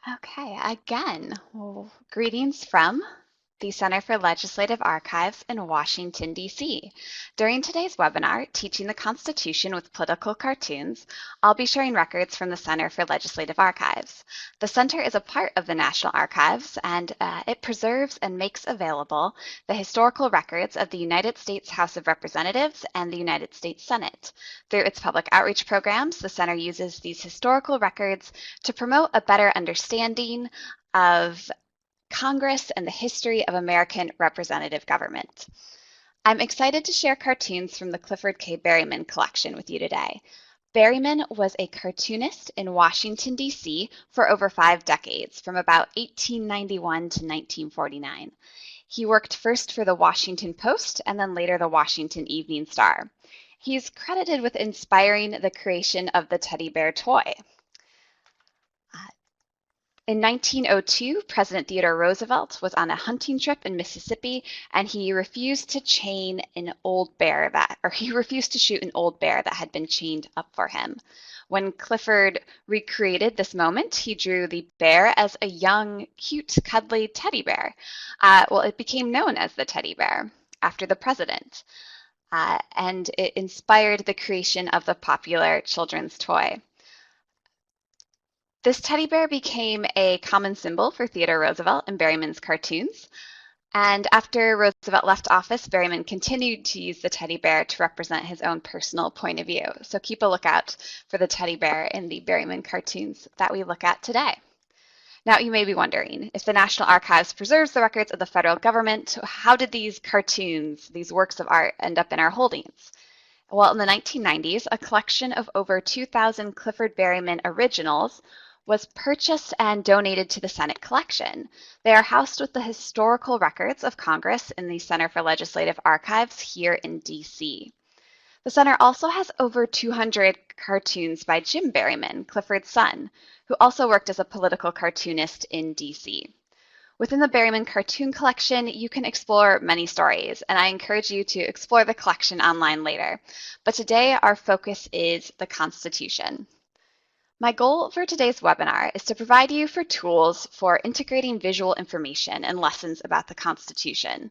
Okay, again, greetings from the Center for Legislative Archives in Washington, D.C. During today's webinar, Teaching the Constitution with Political Cartoons, I'll be sharing records from the Center for Legislative Archives. The Center is a part of the National Archives, and it preserves and makes available the historical records of the United States House of Representatives and the United States Senate. Through its public outreach programs, the Center uses these historical records to promote a better understanding of Congress and the history of American representative government. I'm excited to share cartoons from the Clifford K. Berryman collection with you today. Berryman was a cartoonist in Washington, D.C. for over 5 decades, from about 1891 to 1949. He worked first for the Washington Post and then later the Washington Evening Star. He's credited with inspiring the creation of the teddy bear toy. In 1902, President Theodore Roosevelt was on a hunting trip in Mississippi, and he refused to shoot an old bear that had been chained up for him. When Clifford recreated this moment, he drew the bear as a young, cute, cuddly teddy bear. It became known as the teddy bear after the president, and it inspired the creation of the popular children's toy. This teddy bear became a common symbol for Theodore Roosevelt and Berryman's cartoons. And after Roosevelt left office, Berryman continued to use the teddy bear to represent his own personal point of view. So keep a lookout for the teddy bear in the Berryman cartoons that we look at today. Now, you may be wondering, if the National Archives preserves the records of the federal government, how did these cartoons, these works of art, end up in our holdings? Well, in the 1990s, a collection of over 2,000 Clifford Berryman originals was purchased and donated to the Senate collection. They are housed with the historical records of Congress in the Center for Legislative Archives here in D.C. The Center also has over 200 cartoons by Jim Berryman, Clifford's son, who also worked as a political cartoonist in D.C. Within the Berryman cartoon collection, you can explore many stories, and I encourage you to explore the collection online later. But today, our focus is the Constitution. My goal for today's webinar is to provide you for tools for integrating visual information and lessons about the Constitution.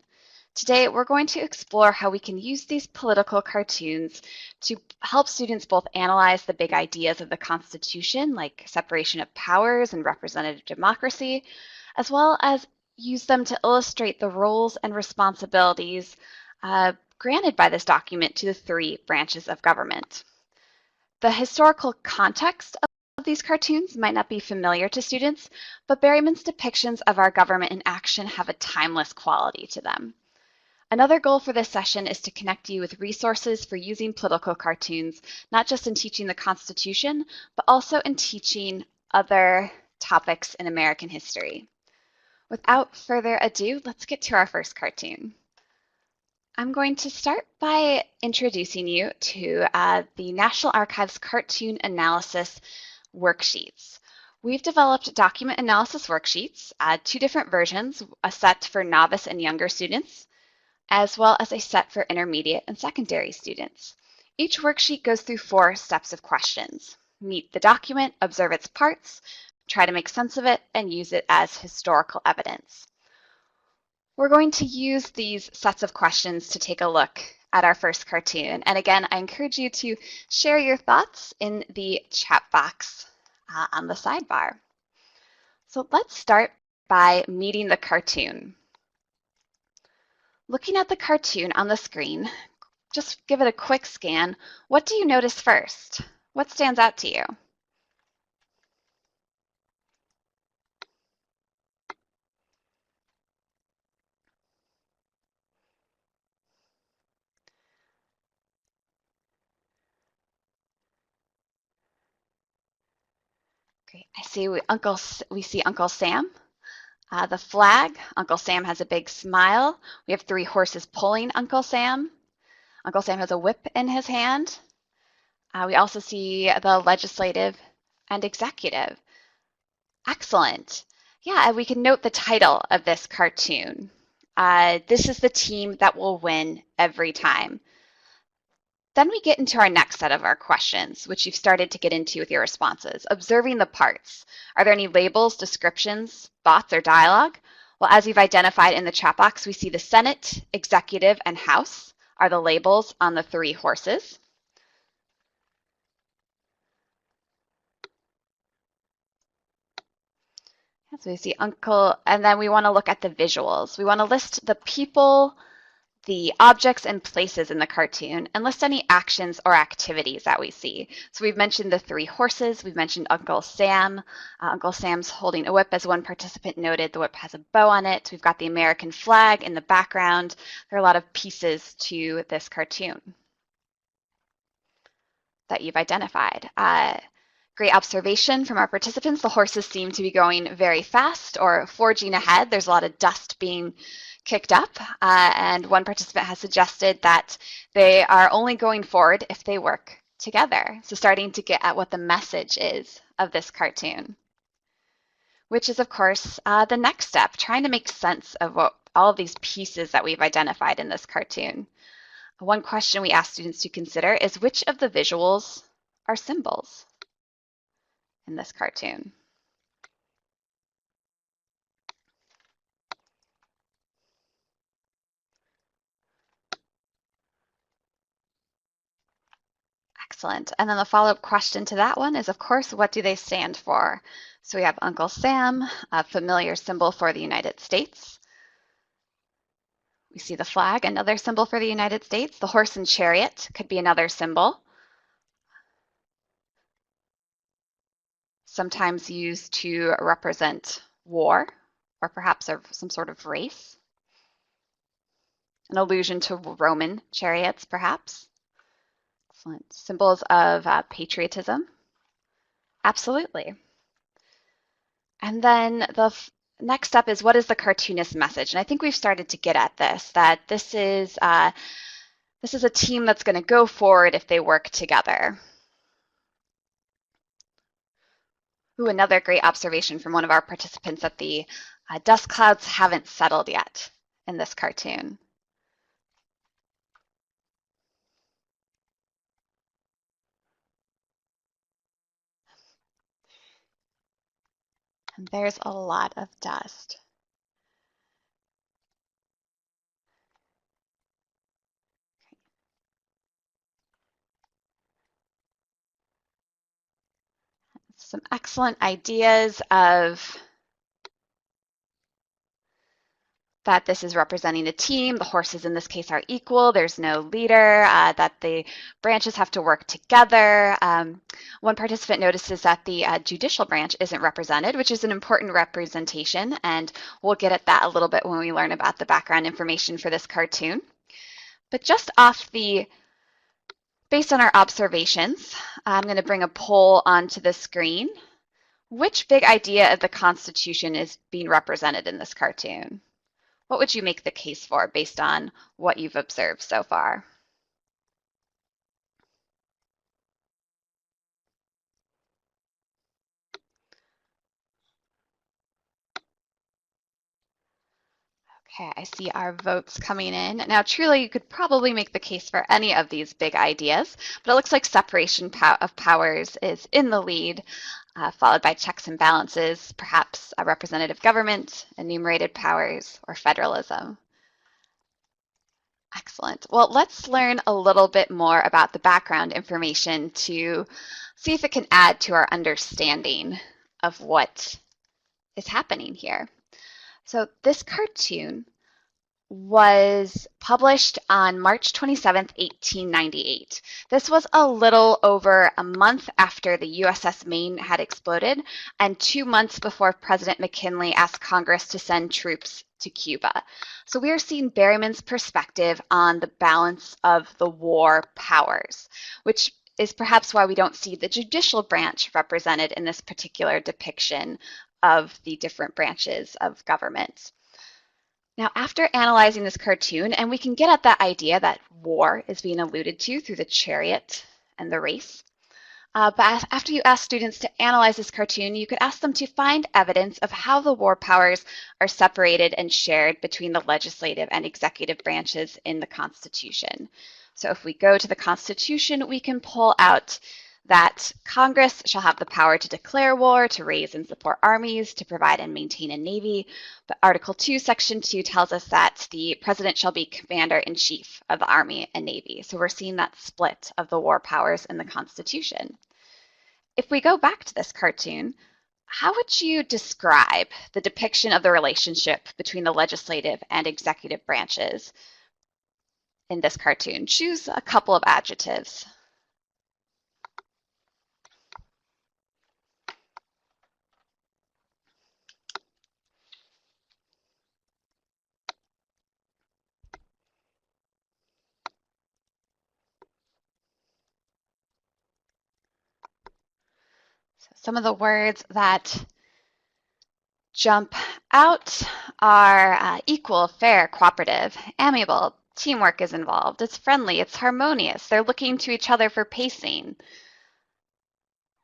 Today, we're going to explore how we can use these political cartoons to help students both analyze the big ideas of the Constitution, like separation of powers and representative democracy, as well as use them to illustrate the roles and responsibilities granted by this document to the 3 branches of government. The historical context of these cartoons might not be familiar to students, but Berryman's depictions of our government in action have a timeless quality to them. Another goal for this session is to connect you with resources for using political cartoons, not just in teaching the Constitution, but also in teaching other topics in American history. Without further ado, let's get to our first cartoon. I'm going to start by introducing you to the National Archives Cartoon Analysis worksheets. We've developed document analysis worksheets, 2 different versions, a set for novice and younger students, as well as a set for intermediate and secondary students. Each worksheet goes through 4 steps of questions. Meet the document, observe its parts, try to make sense of it, and use it as historical evidence. We're going to use these sets of questions to take a look at our first cartoon. And again, I encourage you to share your thoughts in the chat box on the sidebar. So let's start by meeting the cartoon. Looking at the cartoon on the screen, just give it a quick scan. What do you notice first? What stands out to you? Great. I see we see Uncle Sam. The flag, Uncle Sam has a big smile. We have 3 horses pulling Uncle Sam. Uncle Sam has a whip in his hand. We also see the legislative and executive. Excellent. Yeah, we can note the title of this cartoon. This is the team that will win every time. then we get into our next set of our questions, which you've started to get into with your responses. Observing the parts. Are there any labels, descriptions, thoughts, or dialogue? Well, as you've identified in the chat box, we see the Senate, Executive, and House are the labels on the 3 horses. So we see Uncle, and then we want to look at the visuals. We want to list the people, the objects and places in the cartoon, and list any actions or activities that we see. So we've mentioned the 3 horses. We've mentioned Uncle Sam. Uncle Sam's holding a whip, as one participant noted. The whip has a bow on it. We've got the American flag in the background. There are a lot of pieces to this cartoon that you've identified. Great observation from our participants. The horses seem to be going very fast or forging ahead. There's a lot of dust being kicked up, and one participant has suggested that they are only going forward if they work together. So starting to get at what the message is of this cartoon, which is, of course, the next step, trying to make sense of what all of these pieces that we've identified in this cartoon. One question we ask students to consider is which of the visuals are symbols in this cartoon? Excellent. And then the follow-up question to that one is, of course, what do they stand for? So we have Uncle Sam, a familiar symbol for the United States. We see the flag, another symbol for the United States. The horse and chariot could be another symbol, sometimes used to represent war or perhaps some sort of race. An allusion to Roman chariots, perhaps. Excellent. Symbols of patriotism. Absolutely. And then the next step is, what is the cartoonist message? And I think we've started to get at this, that this is a team that's going to go forward if they work together. Ooh, another great observation from one of our participants, that the dust clouds haven't settled yet in this cartoon. And there's a lot of dust. Some excellent ideas of that this is representing a team. The horses in this case are equal. There's no leader, that the branches have to work together. One participant notices that the judicial branch isn't represented, which is an important representation, and we'll get at that a little bit when we learn about the background information for this cartoon. But just based on our observations, I'm going to bring a poll onto the screen. Which big idea of the Constitution is being represented in this cartoon? What would you make the case for based on what you've observed so far? Okay, I see our votes coming in. Now, truly, you could probably make the case for any of these big ideas, but it looks like separation of powers is in the lead, followed by checks and balances, perhaps a representative government, enumerated powers, or federalism. Excellent. Well, let's learn a little bit more about the background information to see if it can add to our understanding of what is happening here. So this cartoon was published on March 27th, 1898. This was a little over a month after the USS Maine had exploded and 2 months before President McKinley asked Congress to send troops to Cuba. So we are seeing Berryman's perspective on the balance of the war powers, which is perhaps why we don't see the judicial branch represented in this particular depiction of the different branches of government. Now, after analyzing this cartoon, and we can get at that idea that war is being alluded to through the chariot and the race, but after you ask students to analyze this cartoon, you could ask them to find evidence of how the war powers are separated and shared between the legislative and executive branches in the Constitution. So if we go to the Constitution, we can pull out that Congress shall have the power to declare war, to raise and support armies, to provide and maintain a navy. But Article 2, Section 2 tells us that the president shall be commander-in-chief of the army and navy. So we're seeing that split of the war powers in the Constitution. If we go back to this cartoon, how would you describe the depiction of the relationship between the legislative and executive branches in this cartoon? Choose a couple of adjectives. So some of the words that jump out are equal, fair, cooperative, amiable. Teamwork is involved. It's friendly. It's harmonious. They're looking to each other for pacing.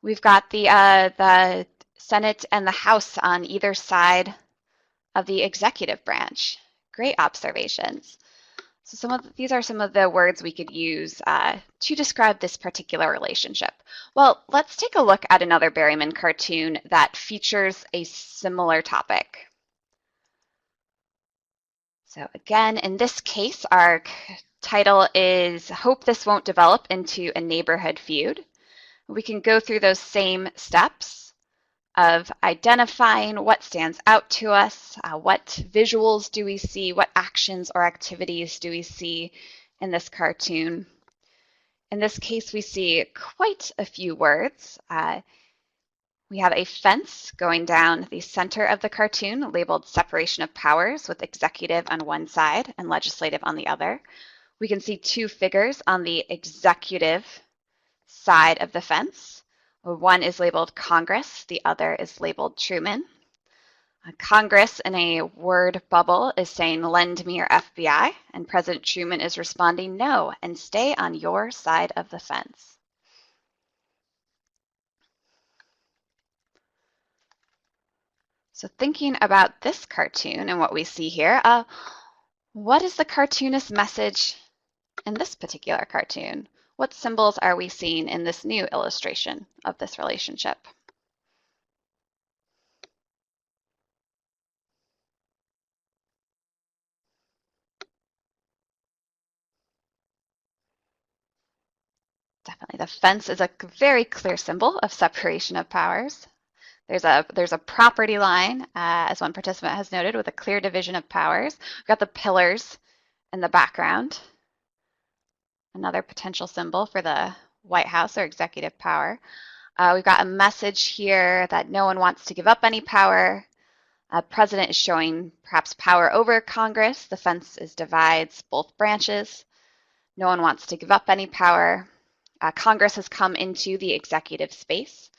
We've got the Senate and the House on either side of the executive branch. Great observations. So these are some of the words we could use to describe this particular relationship. Well, let's take a look at another Berryman cartoon that features a similar topic. So again, in this case, our title is Hope This Won't Develop into a Neighborhood Feud. We can go through those same steps of identifying what stands out to us, what visuals do we see, what actions or activities do we see in this cartoon. In this case, we see quite a few words. We have a fence going down the center of the cartoon labeled separation of powers with executive on one side and legislative on the other. We can see two figures on the executive side of the fence. One is labeled Congress, the other is labeled Truman. Congress, in a word bubble, is saying, lend me your FBI, and President Truman is responding, no, and stay on your side of the fence. So thinking about this cartoon and what we see here, what is the cartoonist's message in this particular cartoon? What symbols are we seeing in this new illustration of this relationship? Definitely, the fence is a very clear symbol of separation of powers. There's a property line, as one participant has noted, with a clear division of powers. We've got the pillars in the background. Another potential symbol for the White House or executive power. We've got a message here that no one wants to give up any power. President is showing perhaps power over Congress. The fence divides both branches. No one wants to give up any power. Congress has come into the executive space.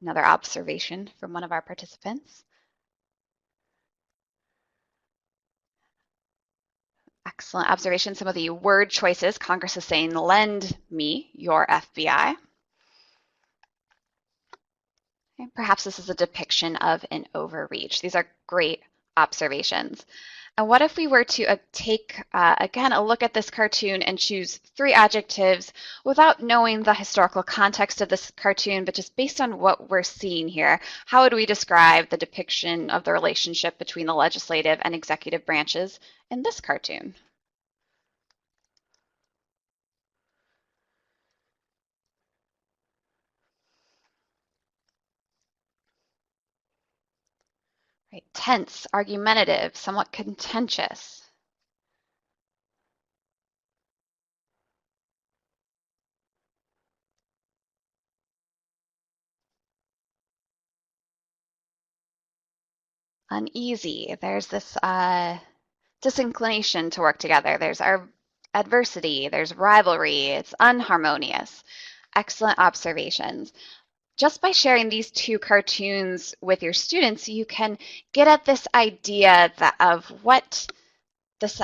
Another observation from one of our participants. Excellent observation. Some of the word choices. Congress is saying, lend me your FBI. Okay, perhaps this is a depiction of an overreach. These are great observations. And what if we were to take, again, a look at this cartoon and choose 3 adjectives without knowing the historical context of this cartoon, but just based on what we're seeing here? How would we describe the depiction of the relationship between the legislative and executive branches in this cartoon? Right, tense, argumentative, somewhat contentious. Uneasy. There's this disinclination to work together. There's our adversity. There's rivalry. It's unharmonious. Excellent observations. Just by sharing these 2 cartoons with your students, you can get at this idea of what this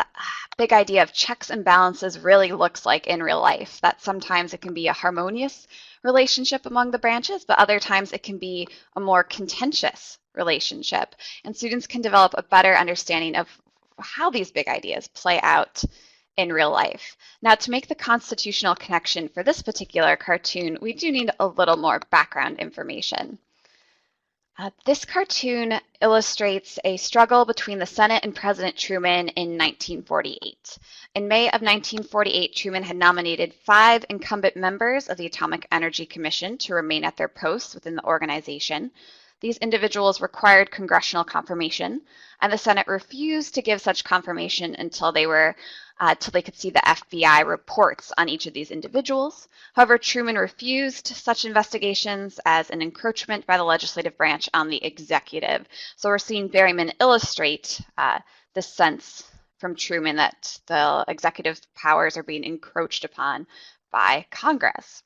big idea of checks and balances really looks like in real life. That sometimes it can be a harmonious relationship among the branches, but other times it can be a more contentious relationship. And students can develop a better understanding of how these big ideas play out in real life. Now, to make the constitutional connection for this particular cartoon, we do need a little more background information. This cartoon illustrates a struggle between the Senate and President Truman in 1948. In May of 1948, Truman had nominated 5 incumbent members of the Atomic Energy Commission to remain at their posts within the organization. These individuals required congressional confirmation, and the Senate refused to give such confirmation until they could see the FBI reports on each of these individuals. However, Truman refused such investigations as an encroachment by the legislative branch on the executive. So we're seeing Berryman illustrate the sense from Truman that the executive powers are being encroached upon by Congress.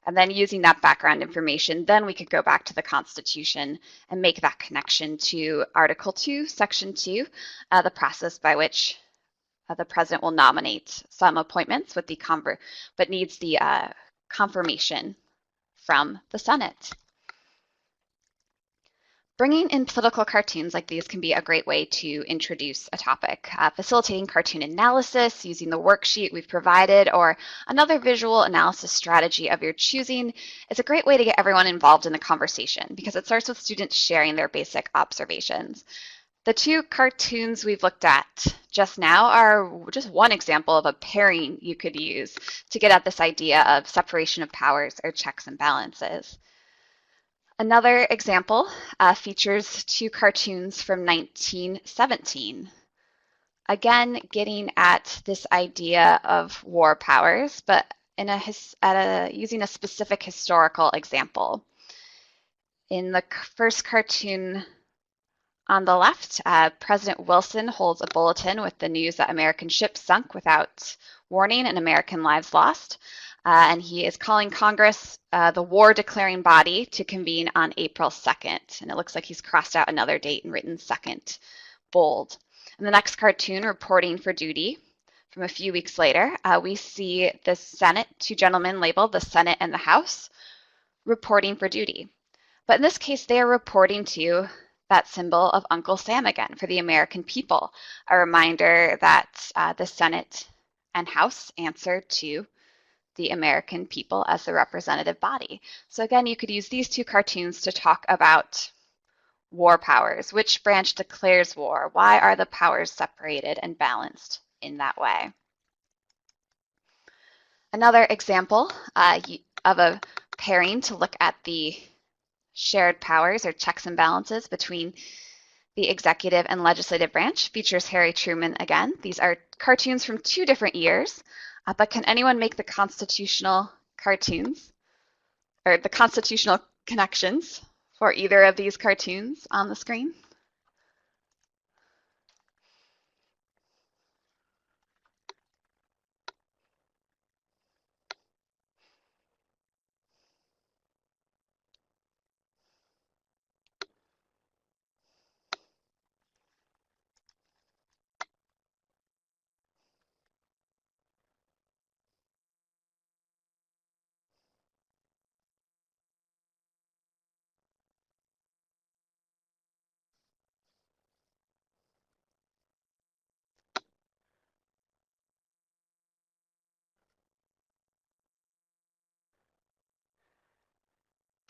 And then using that background information, then we could go back to the Constitution and make that connection to Article 2, Section 2, the process by which the president will nominate some appointments with but needs the confirmation from the Senate. Bringing in political cartoons like these can be a great way to introduce a topic. Facilitating cartoon analysis using the worksheet we've provided or another visual analysis strategy of your choosing is a great way to get everyone involved in the conversation because it starts with students sharing their basic observations. The 2 cartoons we've looked at just now are just one example of a pairing you could use to get at this idea of separation of powers or checks and balances. Another example features 2 cartoons from 1917. Again, getting at this idea of war powers, but using a specific historical example. In the first cartoon on the left, President Wilson holds a bulletin with the news that American ships sunk without warning and American lives lost. And he is calling Congress, the war-declaring body, to convene on April 2nd. And it looks like he's crossed out another date and written 2nd, bold. In the next cartoon, reporting for duty, from a few weeks later, we see the Senate, 2 gentlemen labeled the Senate and the House, reporting for duty. But in this case, they are reporting to that symbol of Uncle Sam again for the American people, a reminder that the Senate and House answer to the American people as the representative body. So again, you could use these 2 cartoons to talk about war powers. Which branch declares war? Why are the powers separated and balanced in that way? Another example of a pairing to look at the shared powers or checks and balances between the executive and legislative branch features Harry Truman again. These are cartoons from 2 different years. But can anyone make the constitutional cartoons or the constitutional connections for either of these cartoons on the screen?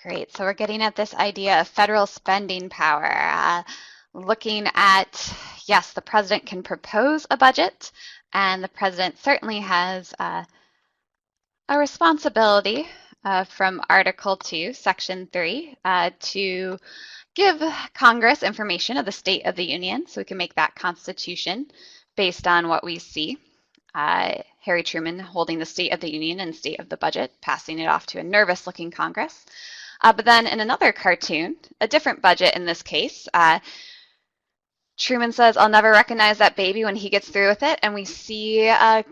Great, so we're getting at this idea of federal spending power, looking at, yes, the president can propose a budget, and the president certainly has a responsibility from Article 2, Section 3, to give Congress information of the State of the Union, so we can make that constitution based on what we see. Harry Truman holding the State of the Union and State of the Budget, passing it off to a nervous-looking Congress. But then in another cartoon, a different budget in this case, Truman says, "I'll never recognize that baby when he gets through with it," and we see a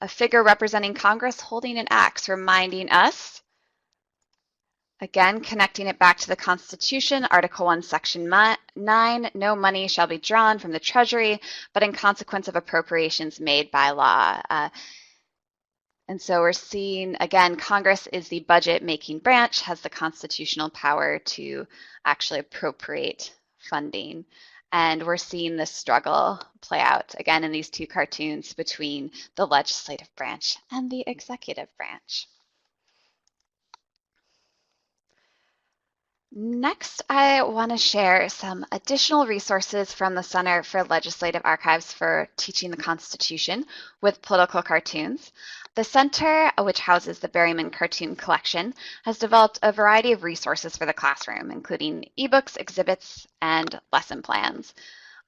figure representing Congress holding an axe, reminding us, again, connecting it back to the Constitution, Article 1, Section 9, no money shall be drawn from the Treasury, but in consequence of appropriations made by law. And so we're seeing, again, Congress is the budget-making branch, has the constitutional power to actually appropriate funding. And we're seeing this struggle play out again in these two cartoons between the legislative branch and the executive branch. Next, I want to share some additional resources from the Center for Legislative Archives for Teaching the Constitution with political cartoons. The center, which houses the Berryman Cartoon Collection, has developed a variety of resources for the classroom, including ebooks, exhibits, and lesson plans.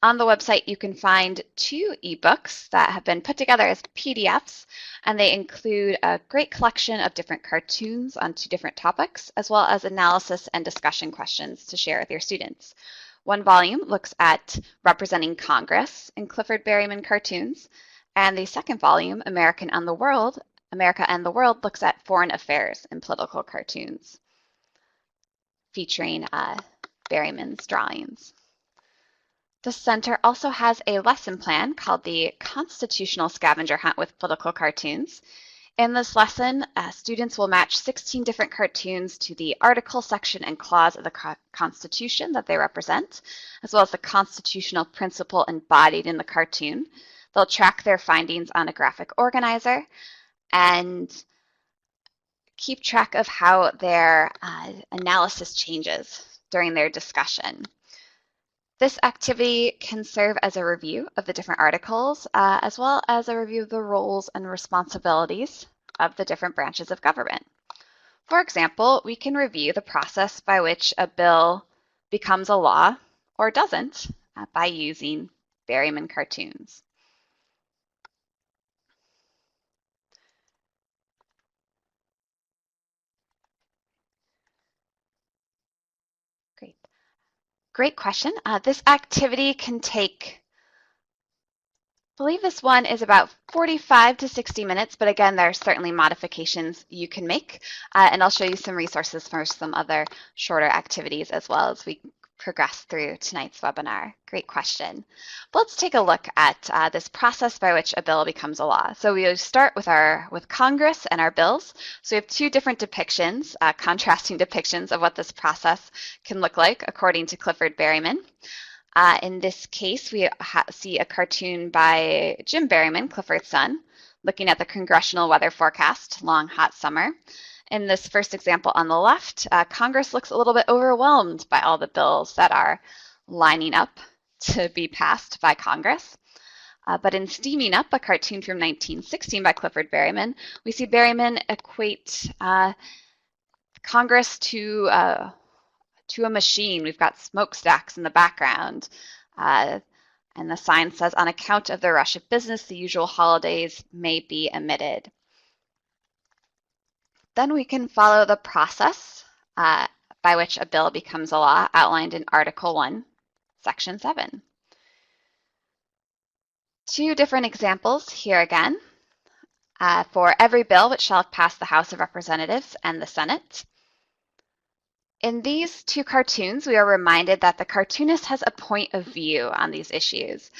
On the website, you can find 2 ebooks that have been put together as PDFs, and they include a great collection of different cartoons on 2 different topics, as well as analysis and discussion questions to share with your students. One volume looks at representing Congress in Clifford Berryman cartoons, and the second volume, America and the World, looks at foreign affairs in political cartoons, featuring Berryman's drawings. The center also has a lesson plan called the Constitutional Scavenger Hunt with Political Cartoons. In this lesson, students will match 16 different cartoons to the article, section, and clause of the Constitution that they represent, as well as the constitutional principle embodied in the cartoon. They'll track their findings on a graphic organizer and keep track of how their analysis changes during their discussion. This activity can serve as a review of the different articles, as well as a review of the roles and responsibilities of the different branches of government. For example, we can review the process by which a bill becomes a law or doesn't by using Berryman cartoons. Great question. This activity can take, I believe this one is about 45 to 60 minutes, but again, there are certainly modifications you can make. And I'll show you some resources for some other shorter activities as well as we progress through tonight's webinar. Great question. But let's take a look at this process by which a bill becomes a law. So we start with Congress and our bills. So we have 2 different depictions, contrasting depictions of what this process can look like according to Clifford Berryman. In this case, we see a cartoon by Jim Berryman, Clifford's son, looking at the congressional weather forecast, long hot summer. In this first example on the left, Congress looks a little bit overwhelmed by all the bills that are lining up to be passed by Congress. But in Steaming Up, a cartoon from 1916 by Clifford Berryman, we see Berryman equate Congress to a machine. We've got smokestacks in the background. And the sign says, on account of the rush of business, the usual holidays may be omitted. Then we can follow the process by which a bill becomes a law outlined in Article 1, Section 7. 2 different examples here again. For every bill which shall have passed the House of Representatives and the Senate. In these 2 cartoons, we are reminded that the cartoonist has a point of view on these issues.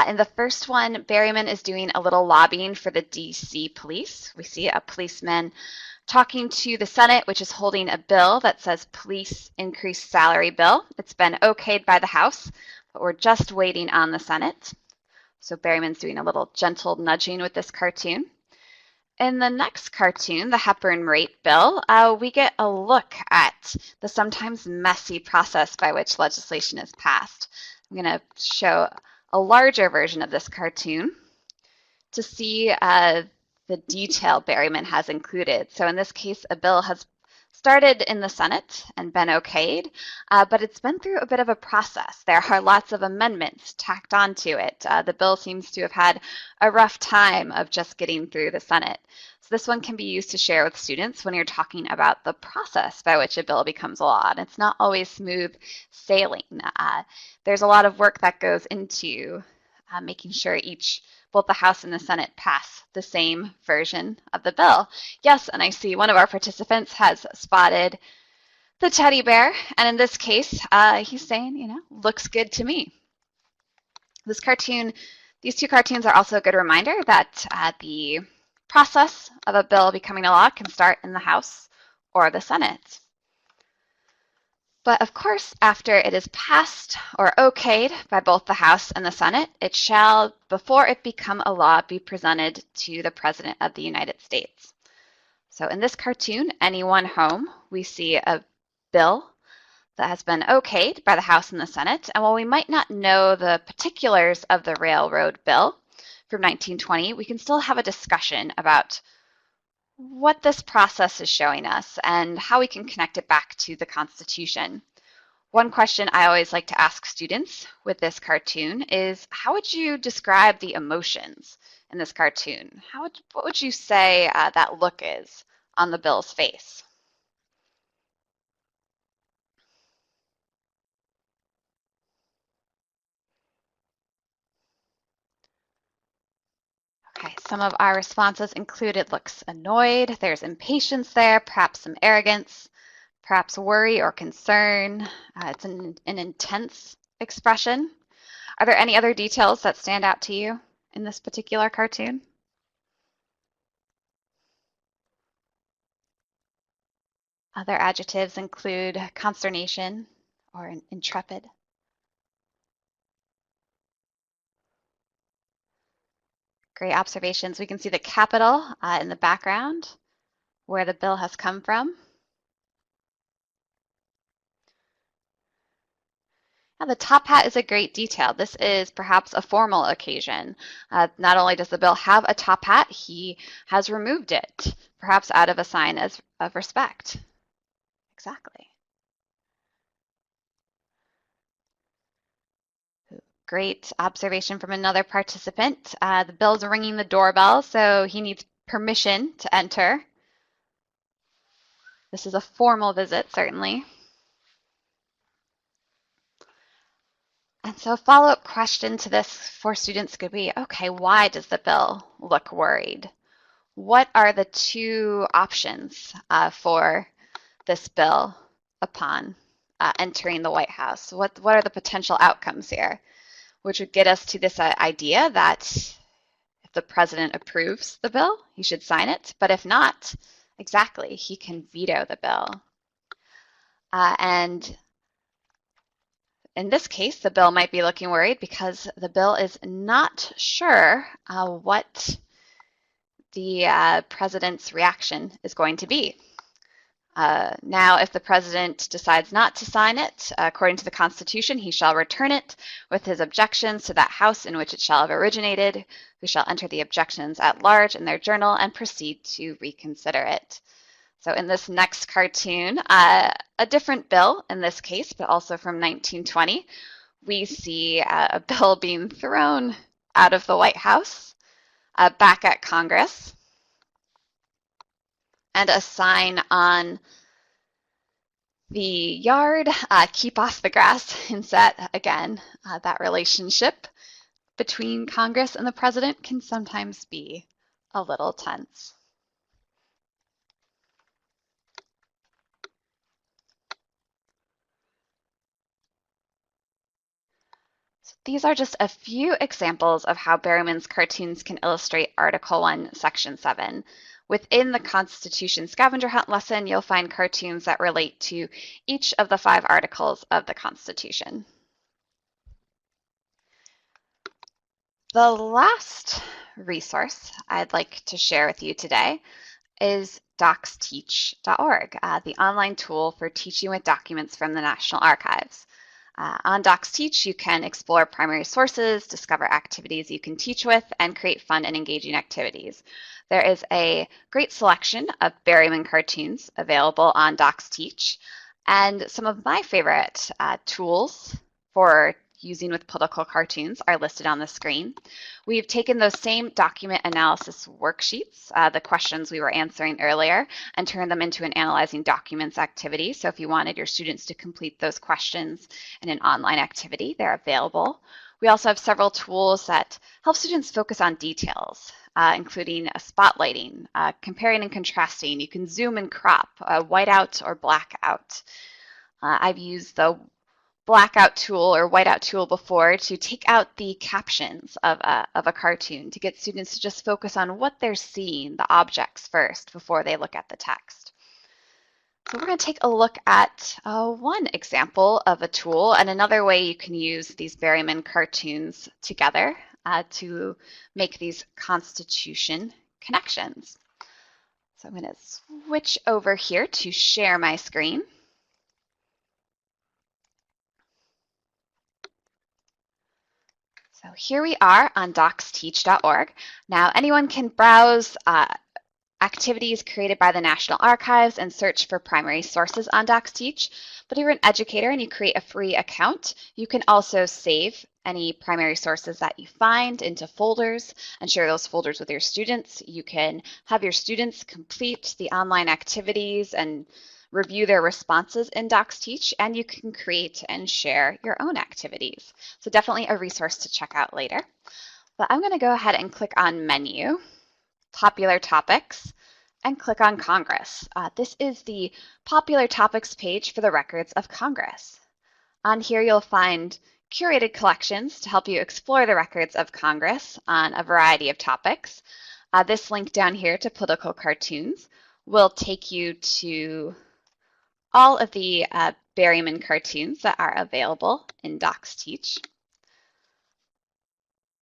In the first one, Berryman is doing a little lobbying for the DC police. We see a policeman talking to the Senate, which is holding a bill that says police increased salary bill. It's been okayed by the House, but we're just waiting on the Senate. So Berryman's doing a little gentle nudging with this cartoon. In the next cartoon, the Hepburn rape bill, we get a look at the sometimes messy process by which legislation is passed. I'm going to show a larger version of this cartoon to see the detail Berryman has included. So in this case, a bill has started in the Senate and been okayed, but it's been through a bit of a process. There are lots of amendments tacked onto it. The bill seems to have had a rough time of just getting through the Senate. So this one can be used to share with students when you're talking about the process by which a bill becomes a law. And it's not always smooth sailing. There's a lot of work that goes into making sure both the House and the Senate pass the same version of the bill. Yes, and I see one of our participants has spotted the teddy bear, and in this case, he's saying, looks good to me. These 2 cartoons are also a good reminder that the process of a bill becoming a law can start in the House or the Senate. But of course, after it is passed or okayed by both the House and the Senate, it shall, before it become a law, be presented to the President of the United States. So in this cartoon, Anyone Home, we see a bill that has been okayed by the House and the Senate. And while we might not know the particulars of the railroad bill from 1920, we can still have a discussion about what this process is showing us and how we can connect it back to the Constitution. One question I always like to ask students with this cartoon is, how would you describe the emotions in this cartoon? What would you say that look is on the bill's face? Okay, some of our responses include it looks annoyed, there's impatience there, perhaps some arrogance, perhaps worry or concern. It's an intense expression. Are there any other details that stand out to you in this particular cartoon? Other adjectives include consternation or intrepid. Great observations. We can see the capital in the background, where the bill has come from. Now, the top hat is a great detail. This is perhaps a formal occasion. Not only does the bill have a top hat, he has removed it, perhaps out of a sign of respect. Exactly. Great observation from another participant. The bill's ringing the doorbell, so he needs permission to enter. This is a formal visit, certainly. And so a follow-up question to this for students could be, okay, why does the bill look worried? What are the two options for this bill upon entering the White House? What are the potential outcomes here? Which would get us to this idea that if the president approves the bill, he should sign it. But if not, exactly, he can veto the bill. And in this case, the bill might be looking worried because the bill is not sure what the president's reaction is going to be. Now, if the president decides not to sign it, according to the Constitution, he shall return it with his objections to that House in which it shall have originated, who shall enter the objections at large in their journal and proceed to reconsider it. So in this next cartoon, a different bill in this case, but also from 1920, we see a bill being thrown out of the White House, back at Congress, and a sign on the yard, keep off the grass, hints at, again, that relationship between Congress and the president can sometimes be a little tense. So these are just a few examples of how Berryman's cartoons can illustrate Article 1, Section 7. Within the Constitution scavenger hunt lesson, you'll find cartoons that relate to each of the 5 articles of the Constitution. The last resource I'd like to share with you today is Docsteach.org, the online tool for teaching with documents from the National Archives. On Docsteach, you can explore primary sources, discover activities you can teach with, and create fun and engaging activities. There is a great selection of Berryman cartoons available on Docsteach, and some of my favorite tools for using with political cartoons are listed on the screen. We've taken those same document analysis worksheets, the questions we were answering earlier, and turned them into an analyzing documents activity. So if you wanted your students to complete those questions in an online activity, they're available. We also have several tools that help students focus on details, including spotlighting, comparing and contrasting. You can zoom and crop, whiteout or blackout. I've used the blackout tool or whiteout tool before to take out the captions of a cartoon to get students to just focus on what they're seeing, the objects first, before they look at the text. So we're going to take a look at one example of a tool and another way you can use these Berryman cartoons together to make these constitution connections. So I'm going to switch over here to share my screen. So here we are on docsteach.org. Now anyone can browse activities created by the National Archives and search for primary sources on Docsteach. But if you're an educator and you create a free account, you can also save any primary sources that you find into folders and share those folders with your students. You can have your students complete the online activities and review their responses in Docsteach, and you can create and share your own activities. So definitely a resource to check out later. But I'm going to go ahead and click on Menu, Popular Topics, and click on Congress. This is the Popular Topics page for the records of Congress. On here you'll find curated collections to help you explore the records of Congress on a variety of topics. This link down here to political cartoons will take you to all of the Berryman cartoons that are available in Docsteach.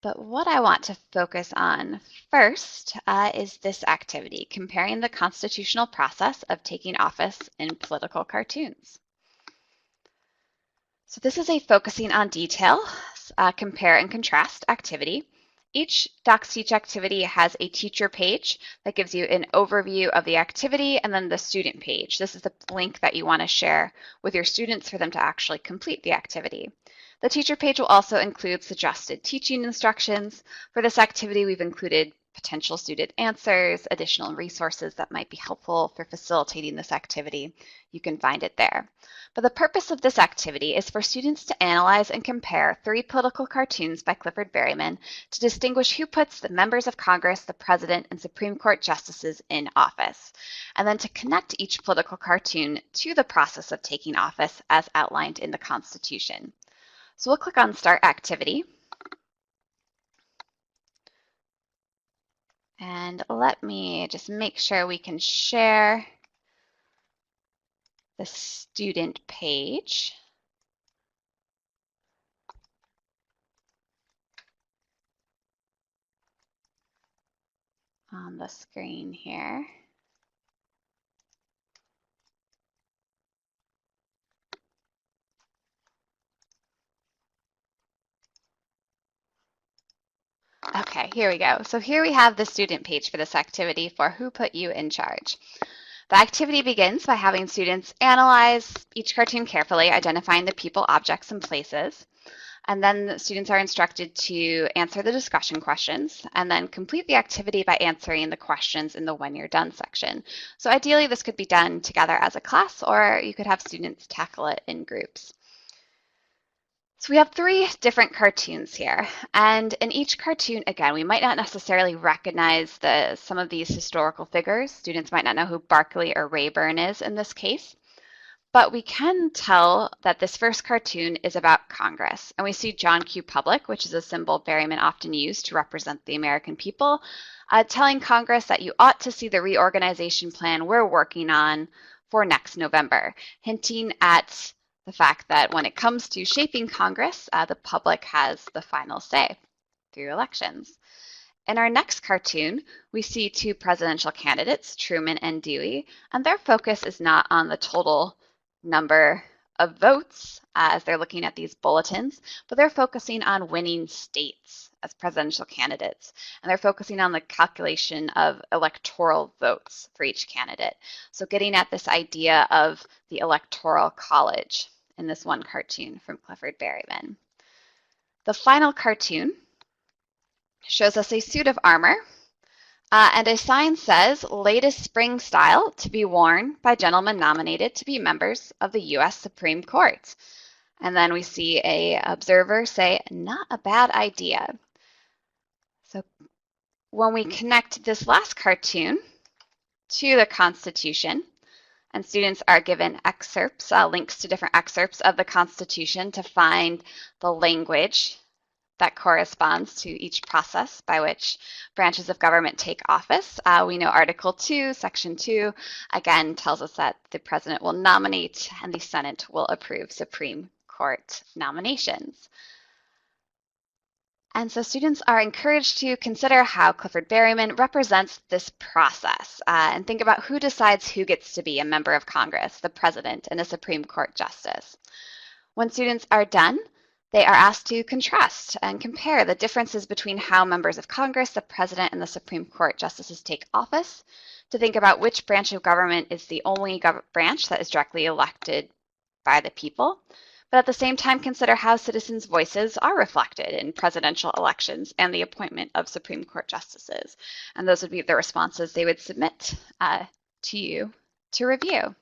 But what I want to focus on first is this activity, comparing the constitutional process of taking office in political cartoons. So this is a focusing on detail, compare and contrast activity. Each Docsteach activity has a teacher page that gives you an overview of the activity and then the student page. This is the link that you want to share with your students for them to actually complete the activity. The teacher page will also include suggested teaching instructions. For this activity, we've included potential student answers, additional resources that might be helpful for facilitating this activity. You can find it there. But the purpose of this activity is for students to analyze and compare 3 political cartoons by Clifford Berryman to distinguish who puts the members of Congress, the President, and Supreme Court justices in office, and then to connect each political cartoon to the process of taking office as outlined in the Constitution. So we'll click on Start Activity. And let me just make sure we can share the student page. On the screen here. Okay, here we go. So here we have the student page for this activity for Who Put You in Charge. The activity begins by having students analyze each cartoon carefully, identifying the people, objects, and places. And then the students are instructed to answer the discussion questions and then complete the activity by answering the questions in the When You're Done section. So ideally, this could be done together as a class, or you could have students tackle it in groups. So we have 3 different cartoons here, and in each cartoon, again, we might not necessarily recognize some of these historical figures. Students might not know who Barkley or Rayburn is in this case, but we can tell that this first cartoon is about Congress, and we see John Q. Public, which is a symbol Berryman often used to represent the American people, telling Congress that you ought to see the reorganization plan we're working on for next November, hinting at the fact that when it comes to shaping Congress, the public has the final say through elections. In our next cartoon, we see 2 presidential candidates, Truman and Dewey, and their focus is not on the total number of votes as they're looking at these bulletins, but they're focusing on winning states as presidential candidates. And they're focusing on the calculation of electoral votes for each candidate. So getting at this idea of the electoral college in this one cartoon from Clifford Berryman. The final cartoon shows us a suit of armor, and a sign says, latest spring style to be worn by gentlemen nominated to be members of the U.S. Supreme Court. And then we see an observer say, not a bad idea. So when we connect this last cartoon to the Constitution, and students are given excerpts, links to different excerpts of the Constitution to find the language that corresponds to each process by which branches of government take office. We know Article 2, Section 2, again, tells us that the president will nominate and the Senate will approve Supreme Court nominations. And so students are encouraged to consider how Clifford Berryman represents this process and think about who decides who gets to be a member of Congress, the president, and a Supreme Court justice. When students are done, they are asked to contrast and compare the differences between how members of Congress, the president, and the Supreme Court justices take office, to think about which branch of government is the only branch that is directly elected by the people, but at the same time consider how citizens' voices are reflected in presidential elections and the appointment of Supreme Court justices. And those would be the responses they would submit to you to review.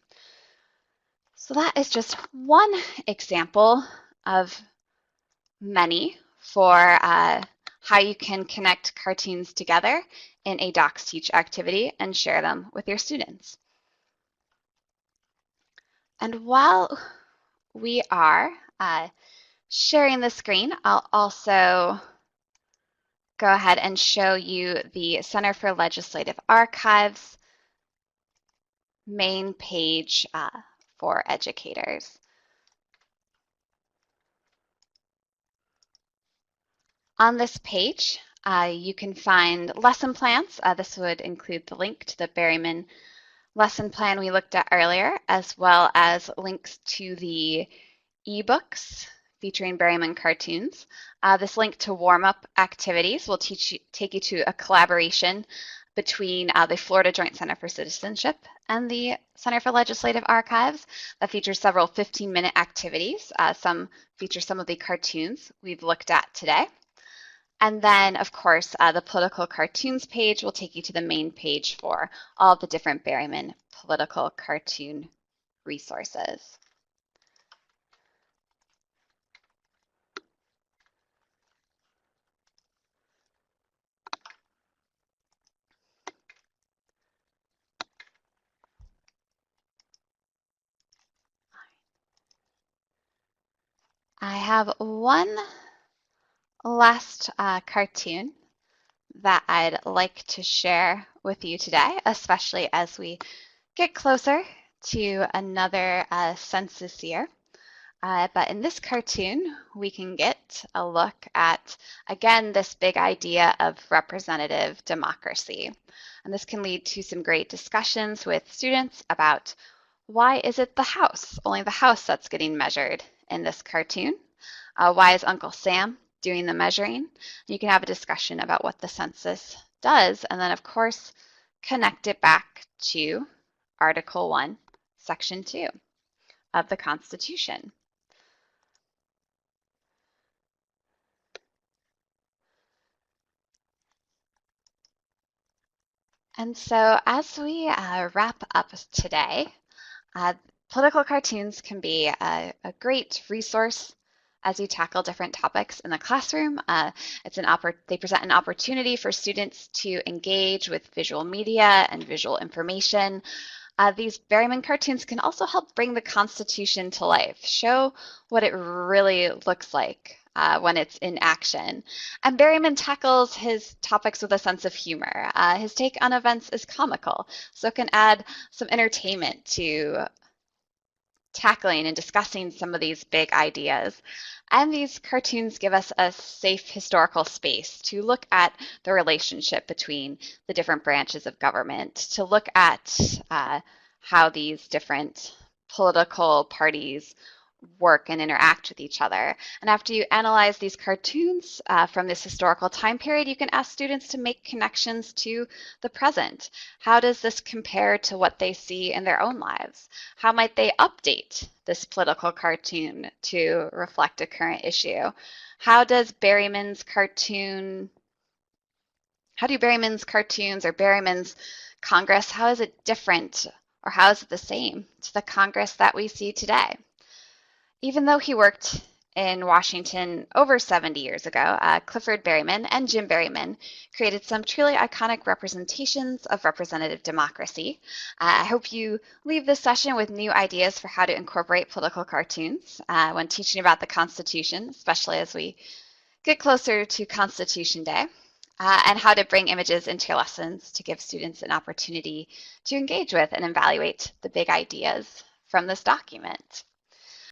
So that is just one example of many for how you can connect cartoons together in a Docsteach activity and share them with your students. And while we are sharing the screen, I'll also go ahead and show you the Center for Legislative Archives main page for educators. On this page, you can find lesson plans. This would include the link to the Berryman lesson plan we looked at earlier, as well as links to the ebooks featuring Berryman cartoons. This link to warm-up activities will take you to a collaboration between the Florida Joint Center for Citizenship and the Center for Legislative Archives that features several 15-minute activities. Some feature some of the cartoons we've looked at today. And then, of course, the political cartoons page will take you to the main page for all of the different Berryman political cartoon resources. I have one last cartoon that I'd like to share with you today, especially as we get closer to another census year. But in this cartoon, we can get a look at, again, this big idea of representative democracy. And this can lead to some great discussions with students about why is it the house, only the house that's getting measured in this cartoon? Why is Uncle Sam doing the measuring? You can have a discussion about what the census does, and then, of course, connect it back to Article 1, Section 2 of the Constitution. And so as we wrap up today, political cartoons can be a great resource as you tackle different topics in the classroom. They present an opportunity for students to engage with visual media and visual information. These Berryman cartoons can also help bring the Constitution to life, show what it really looks like when it's in action. And Berryman tackles his topics with a sense of humor. His take on events is comical, so it can add some entertainment to tackling and discussing some of these big ideas. And these cartoons give us a safe historical space to look at the relationship between the different branches of government, to look at how these different political parties work and interact with each other. And after you analyze these cartoons from this historical time period, you can ask students to make connections to the present. How does this compare to what they see in their own lives? How might they update this political cartoon to reflect a current issue? How do Berryman's cartoons or Berryman's Congress, how is it different or how is it the same to the Congress that we see today? Even though he worked in Washington over 70 years ago, Clifford Berryman and Jim Berryman created some truly iconic representations of representative democracy. I hope you leave this session with new ideas for how to incorporate political cartoons when teaching about the Constitution, especially as we get closer to Constitution Day and how to bring images into your lessons to give students an opportunity to engage with and evaluate the big ideas from this document.